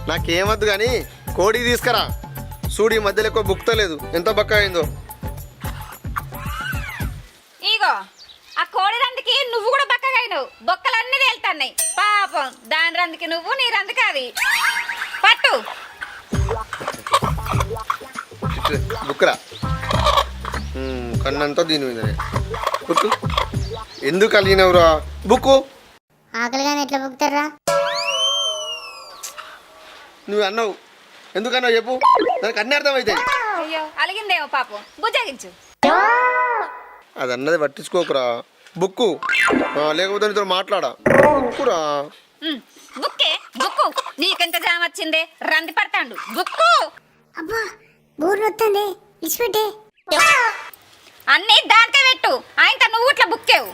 నాకేమద్దు కానీ కోడి తీసుకురా. చూడు ఈ మధ్యలో ఎక్కువ బుక్తలేదు, ఎంత బక్క అయిందో. ఇగో ఆ కోడి రందుకి నువ్వు కూడా బక్కగా అయినావు, బొక్కలన్నీ తేలుతున్నాయి. పాపం దాని రందుకి నువ్వు, నీ రందుకి అది. పట్టు బుక్కరా కన్నంతా దీని మీదనే. బుక్కు ఎందుకు కలిగినవురా? బుక్కు ఆకలిగానే ఎట్లా బుక్తారా? నువ్వు అన్నావు, ఎందుకన్నావు చెప్పు, నాకు అన్నీ అర్థమవుతాయి. అయ్యో అలిగిందేమో పాపం, బుజ్జగించు. అది అన్నది పట్టించుకోకురా. బుక్కు లేకపోతే నీతో మాట్లాడా. బుక్కురా. బుక్కే బుక్కు, నీకెంత జామ వచ్చిందే, రంది పడతాండు. బుక్కు అబ్బా బోర్ వస్తుంది, ఇచ్చిపెట్టే. అన్నీ దానికే పెట్టు, ఆయన నువ్వు ఇట్లా బుక్కేవు.